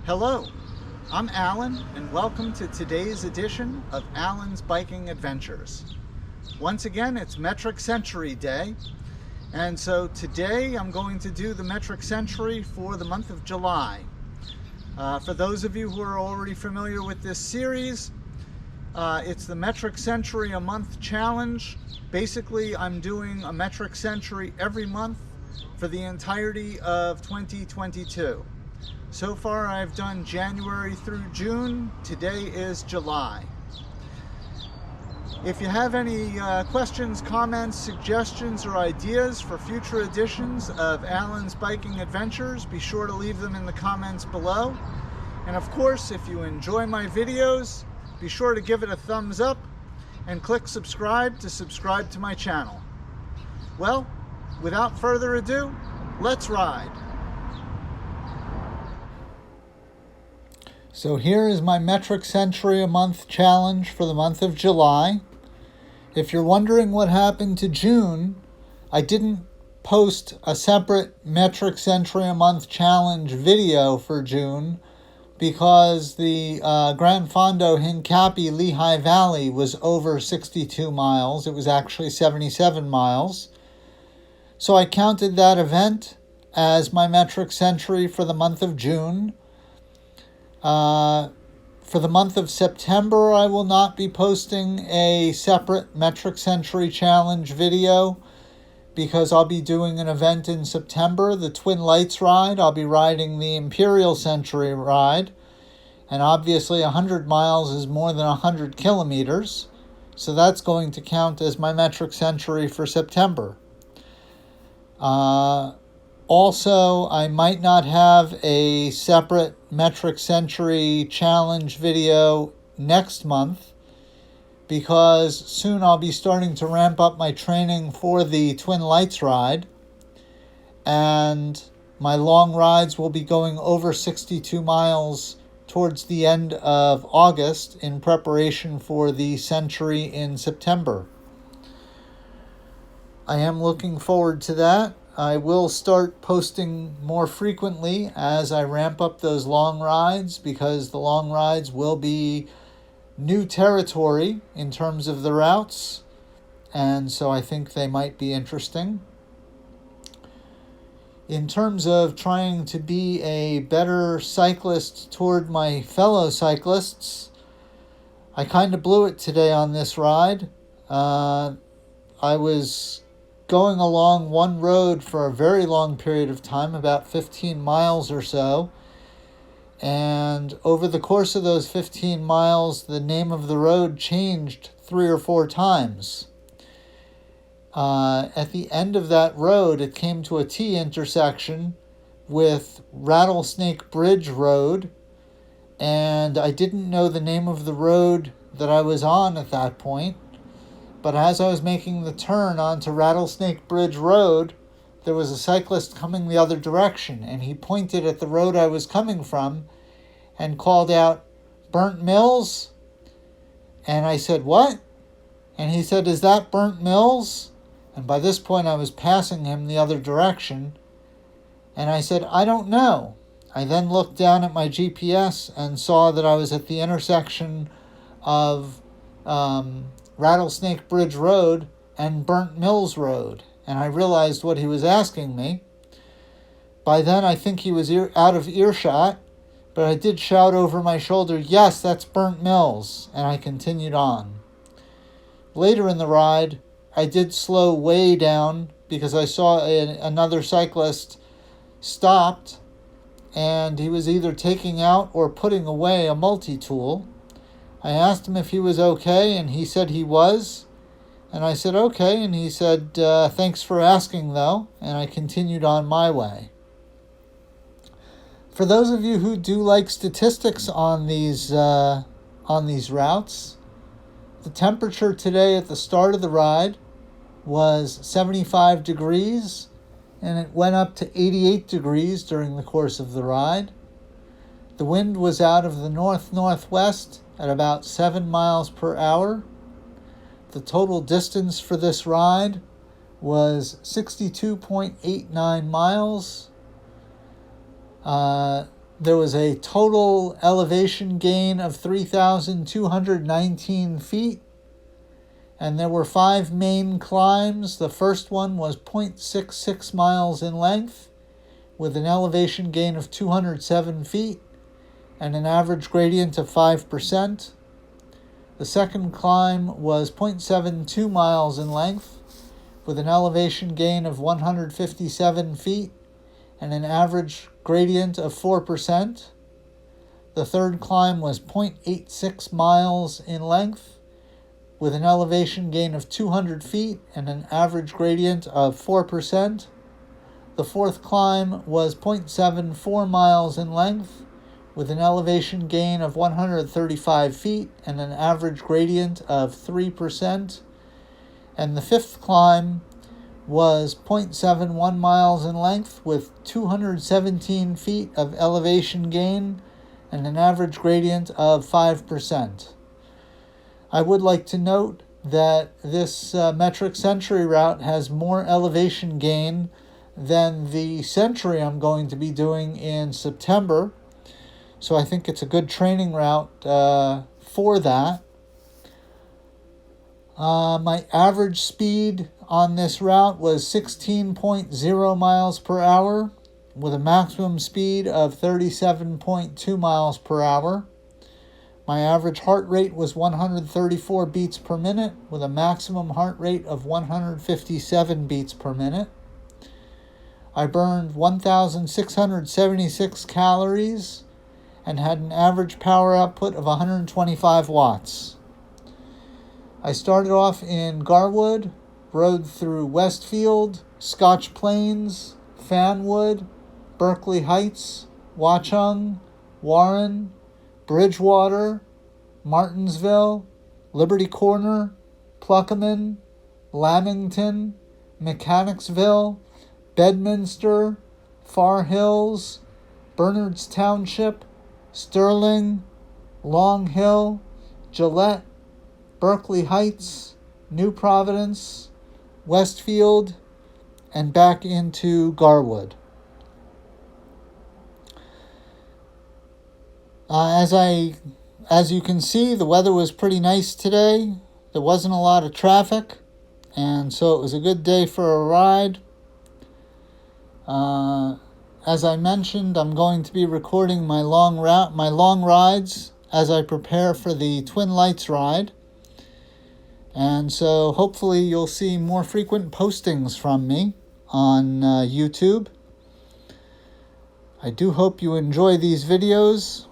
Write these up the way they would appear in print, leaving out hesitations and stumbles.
Hello, I'm Alan, and welcome to today's edition of Alan's Biking Adventures. Once again, it's Metric Century Day, and so today I'm going to do the Metric Century for the month of July. For those of you who are already familiar with this series, it's the Metric Century a Month Challenge. Basically, I'm doing a metric century every month for the entirety of 2022. So far, I've done January through June. Today is July. If you have any questions, comments, suggestions, or ideas for future editions of Alan's Biking Adventures, be sure to leave them in the comments below. And of course, if you enjoy my videos, be sure to give it a thumbs up and click subscribe to subscribe to my channel. Well, without further ado, let's ride. So here is my Metric Century a Month challenge for the month of July. If you're wondering what happened to June, I didn't post a separate Metric Century a Month challenge video for June because the Gran Fondo Hincapie Lehigh Valley was over 62 miles. It was actually 77 miles. So I counted that event as my Metric Century for the month of June. For the month of September, I will not be posting a separate Metric Century Challenge video because I'll be doing an event in September, the Twin Lights ride. I'll be riding the Imperial Century ride, and obviously 100 miles is more than 100 kilometers, so that's going to count as my Metric Century for September. Also, I might not have a separate Metric Century Challenge video next month because soon I'll be starting to ramp up my training for the Twin Lights ride, and my long rides will be going over 62 miles towards the end of August in preparation for the Century in September. I am looking forward to that. I will start posting more frequently as I ramp up those long rides because the long rides will be new territory in terms of the routes, and so I think they might be interesting. In terms of trying to be a better cyclist toward my fellow cyclists, I kind of blew it today on this ride. I was going along one road for a very long period of time, about 15 miles or so. And over the course of those 15 miles, the name of the road changed 3 or 4 times. At the end of that road, it came to a T intersection with Rattlesnake Bridge Road. And I didn't know the name of the road that I was on at that point. But as I was making the turn onto Rattlesnake Bridge Road, there was a cyclist coming the other direction, and he pointed at the road I was coming from and called out, "Burnt Mills?" And I said, "What?" And he said, "Is that Burnt Mills?" And by this point I was passing him the other direction, and I said, "I don't know." I then looked down at my GPS and saw that I was at the intersection of Rattlesnake Bridge Road and Burnt Mills Road, and I realized what he was asking me. By then, I think he was out of earshot, but I did shout over my shoulder, "Yes, that's Burnt Mills," and I continued on. Later in the ride, I did slow way down because I saw another cyclist stopped, and he was either taking out or putting away a multi-tool. I asked him if he was okay, and he said he was. And I said, "Okay," and he said, "Thanks for asking, though," and I continued on my way. For those of you who do like statistics on these routes, the temperature today at the start of the ride was 75 degrees, and it went up to 88 degrees during the course of the ride. The wind was out of the north-northwest at about 7 miles per hour. The total distance for this ride was 62.89 miles. there was a total elevation gain of 3,219 feet. And there were 5 main climbs. The first one was 0.66 miles in length, with an elevation gain of 207 feet and an average gradient of 5%. The second climb was 0.72 miles in length, with an elevation gain of 157 feet and an average gradient of 4%. The third climb was 0.86 miles in length, with an elevation gain of 200 feet and an average gradient of 4%. The fourth climb was 0.74 miles in length, with an elevation gain of 135 feet and an average gradient of 3%. And the fifth climb was 0.71 miles in length, with 217 feet of elevation gain and an average gradient of 5%. I would like to note that this metric century route has more elevation gain than the century I'm going to be doing in September. So I think it's a good training route for that. My average speed on this route was 16.0 miles per hour, with a maximum speed of 37.2 miles per hour. My average heart rate was 134 beats per minute, with a maximum heart rate of 157 beats per minute. I burned 1,676 calories and had an average power output of 125 watts. I started off in Garwood, rode through Westfield, Scotch Plains, Fanwood, Berkeley Heights, Watchung, Warren, Bridgewater, Martinsville, Liberty Corner, Pluckemin, Lamington, Mechanicsville, Bedminster, Far Hills, Bernard's Township, Stirling, Long Hill, Gillette, Berkeley Heights, New Providence, Westfield, and back into Garwood. As you can see, the weather was pretty nice today. There wasn't a lot of traffic, and so it was a good day for a ride. As I mentioned, I'm going to be recording my long rides as I prepare for the Twin Lights ride. And so hopefully you'll see more frequent postings from me on YouTube. I do hope you enjoy these videos,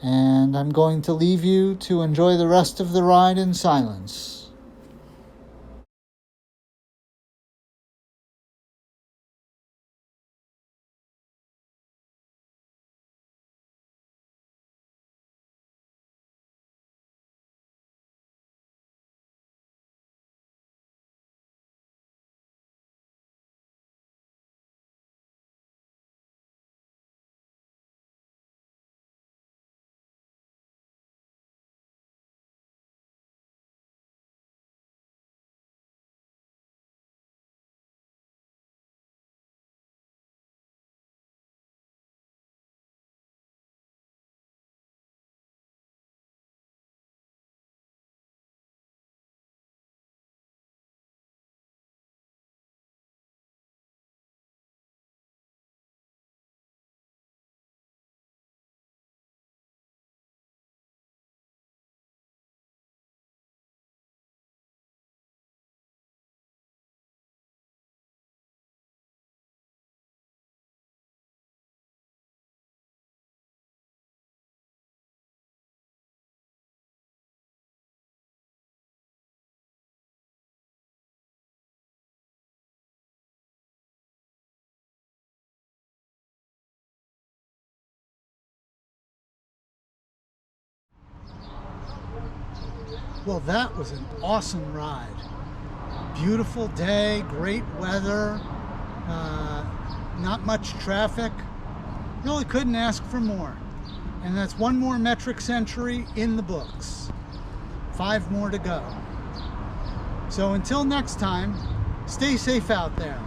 and I'm going to leave you to enjoy the rest of the ride in silence. Well, that was an awesome ride. Beautiful day, great weather, not much traffic. Really couldn't ask for more. And that's one more metric century in the books. 5 more to go. So until next time, stay safe out there.